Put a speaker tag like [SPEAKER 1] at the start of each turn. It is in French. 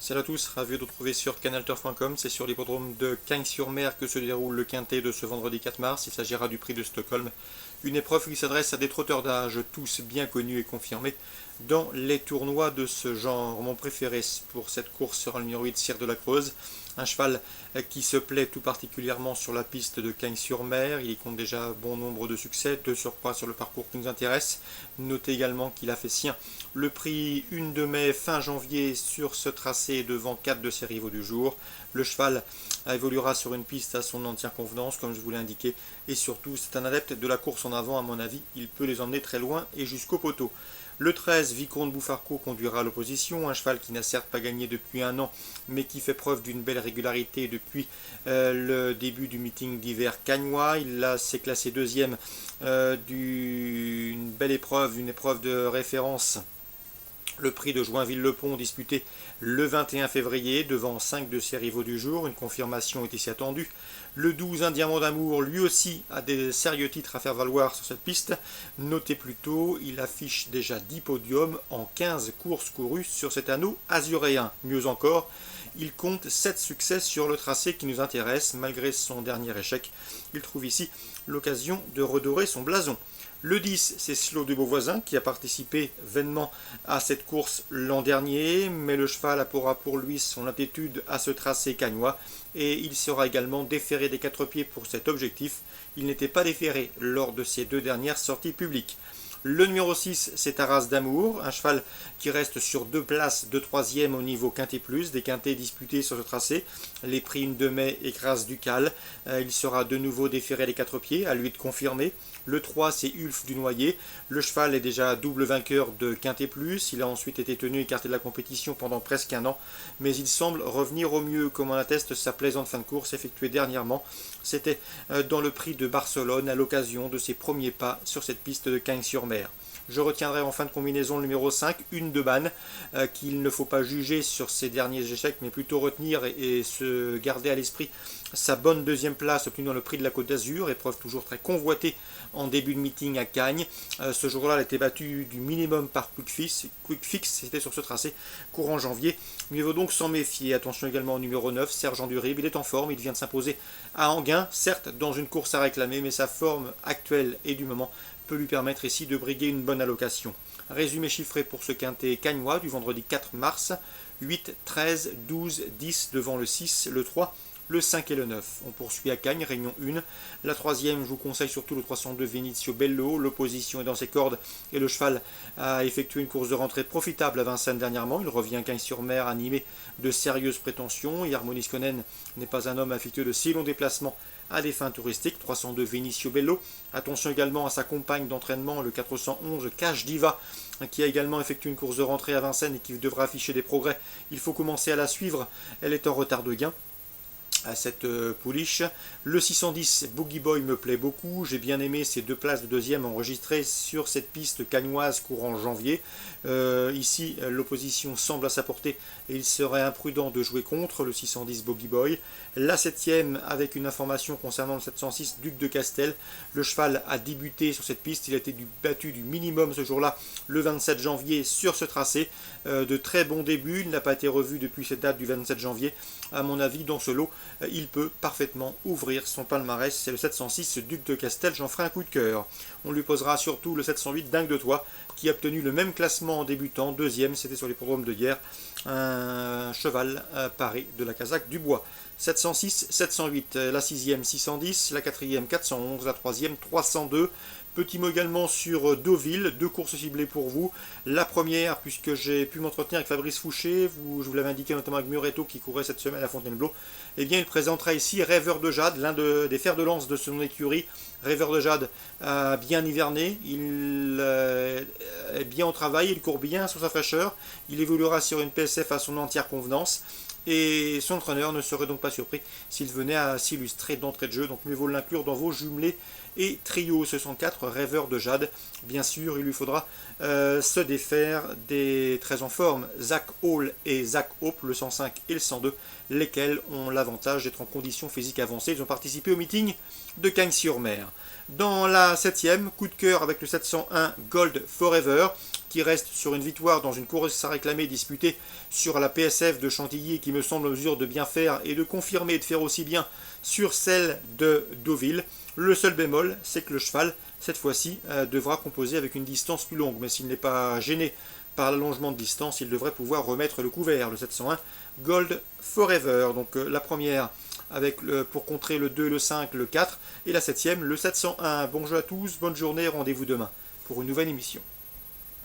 [SPEAKER 1] Salut à tous, ravi de vous retrouver sur canalturf.com. C'est sur l'hippodrome de Cagnes-sur-Mer que se déroule le quintet de ce vendredi 4 mars. Il s'agira du prix de Stockholm. Une épreuve qui s'adresse à des trotteurs d'âge, tous bien connus et confirmés dans les tournois de ce genre. Mon préféré pour cette course sera le numéro 8, Cire de la Creuse. Un cheval qui se plaît tout particulièrement sur la piste de Cagnes-sur-Mer. Il y compte déjà bon nombre de succès, de surcroît sur le parcours qui nous intéresse. Notez également qu'il a fait sien le prix 1 de mai fin janvier sur ce tracé devant 4 de ses rivaux du jour. Le cheval évoluera sur une piste à son entière convenance, comme je vous l'ai indiqué, et surtout c'est un adepte de la course en avant. À mon avis, il peut les emmener très loin et jusqu'au poteau. Le 13, Vicomte Bouffarco, conduira à l'opposition, un cheval qui n'a certes pas gagné depuis un an, mais qui fait preuve d'une belle régularité depuis le début du meeting d'hiver cagnois. Il s'est classé deuxième d'une belle épreuve, une épreuve de référence. Le prix de Joinville-le-Pont disputé le 21 février devant 5 de ses rivaux du jour. Une confirmation est ici attendue. Le 12, Un Diamant d'Amour, lui aussi a des sérieux titres à faire valoir sur cette piste. Notez plutôt, il affiche déjà 10 podiums en 15 courses courues sur cet anneau azuréen. Mieux encore, il compte 7 succès sur le tracé qui nous intéresse. Malgré son dernier échec, il trouve ici l'occasion de redorer son blason. Le 10, c'est Slot de Beauvoisin qui a participé vainement à cette course l'an dernier, mais le cheval aura pour lui son aptitude à ce tracé cagnois et il sera également déféré des 4 pieds pour cet objectif. Il n'était pas déféré lors de ses 2 dernières sorties publiques. Le numéro 6, c'est Arras d'Amour, un cheval qui reste sur 2 places de 3e au niveau Quintet Plus, des quintets disputés sur ce tracé. Les prix 1 de mai et Grâce Ducal. Il sera de nouveau déféré des 4 pieds, à lui de confirmer. Le 3, c'est Ulf du Noyer. Le cheval est déjà double vainqueur de Quintet Plus. Il a ensuite été tenu écarté de la compétition pendant presque un an, mais il semble revenir au mieux, comme en atteste sa plaisante fin de course effectuée dernièrement. C'était dans le prix de Barcelone à l'occasion de ses premiers pas sur cette piste de Cagnes-sur-Mer. Je retiendrai en fin de combinaison le numéro 5, Une de Banne, qu'il ne faut pas juger sur ses derniers échecs, mais plutôt retenir et se garder à l'esprit sa bonne deuxième place obtenue dans le prix de la Côte d'Azur, épreuve toujours très convoitée en début de meeting à Cagnes. Ce jour-là, elle a été battue du minimum par Quick Fix, c'était sur ce tracé courant janvier. Mieux vaut donc s'en méfier. Attention également au numéro 9, Sergent Durib. Il est en forme, il vient de s'imposer à Enghien, certes dans une course à réclamer, mais sa forme actuelle et du moment peut lui permettre ici de briguer une bonne allocation. Résumé chiffré pour ce quintet cagnois du vendredi 4 mars, 8, 13, 12, 10 devant le 6, le 3, le 5 et le 9. On poursuit à Cagnes, réunion 1. La troisième, je vous conseille surtout le 302 Venizio Bello. L'opposition est dans ses cordes et le cheval a effectué une course de rentrée profitable à Vincennes dernièrement. Il revient à Cagnes-sur-Mer animé de sérieuses prétentions. Yarmonis Konen n'est pas un homme affectueux de si longs déplacements à des fins touristiques. 302 Venizio Bello. Attention également à sa compagne d'entraînement, le 411 Cash Diva, qui a également effectué une course de rentrée à Vincennes et qui devra afficher des progrès. Il faut commencer à la suivre. Elle est en retard de gain à cette pouliche. Le 610 Boogie Boy me plaît beaucoup. J'ai bien aimé ces 2 places de deuxième enregistrées sur cette piste cagnoise courant janvier. Ici, l'opposition semble à sa portée et il serait imprudent de jouer contre le 610 Boogie Boy. La 7e avec une information concernant le 706 Duc de Castel. Le cheval a débuté sur cette piste. Il a été battu du minimum ce jour-là, le 27 janvier, sur ce tracé. De très bons débuts. Il n'a pas été revu depuis cette date du 27 janvier. À mon avis, dans ce lot, il peut parfaitement ouvrir son palmarès. C'est le 706 Duc de Castel, j'en ferai un coup de cœur. On lui posera surtout le 708 Dingue de Toi, qui a obtenu le même classement en débutant, deuxième, c'était sur l'hippodrome de hier, un cheval paré de la Casaque du Bois. 706, 708, la 6e 610, la 4e 411, la 3e 302. Petit mot également sur Deauville, 2 courses ciblées pour vous. La première, puisque j'ai pu m'entretenir avec Fabrice Fouché, je vous l'avais indiqué notamment avec Muretto qui courait cette semaine à Fontainebleau, eh bien il présentera ici Rêveur de Jade, l'un des fers de lance de son écurie. Rêveur de Jade a bien hiverné, il est bien au travail, il court bien sur sa fraîcheur, il évoluera sur une PSF à son entière convenance. Et son entraîneur ne serait donc pas surpris s'il venait à s'illustrer d'entrée de jeu. Donc mieux vaut l'inclure dans vos jumelés et trio. Ce sont 4 rêveurs de Jade. Bien sûr, il lui faudra se défaire des très en forme Zach Hall et Zach Hope, le 105 et le 102, lesquels ont l'avantage d'être en condition physique avancée. Ils ont participé au meeting de Cagnes-sur-Mer. Dans la 7e, coup de cœur avec le 701 Gold Forever, qui qui reste sur une victoire dans une course à réclamer disputée sur la PSF de Chantilly qui me semble en mesure de bien faire et de confirmer et de faire aussi bien sur celle de Deauville. Le seul bémol, c'est que le cheval, cette fois-ci, devra composer avec une distance plus longue. Mais s'il n'est pas gêné par l'allongement de distance, il devrait pouvoir remettre le couvert, le 701 Gold Forever. Donc la première avec pour contrer le 2, le 5, le 4 et la septième, le 701. Bon jeu à tous, bonne journée, rendez-vous demain pour une nouvelle émission.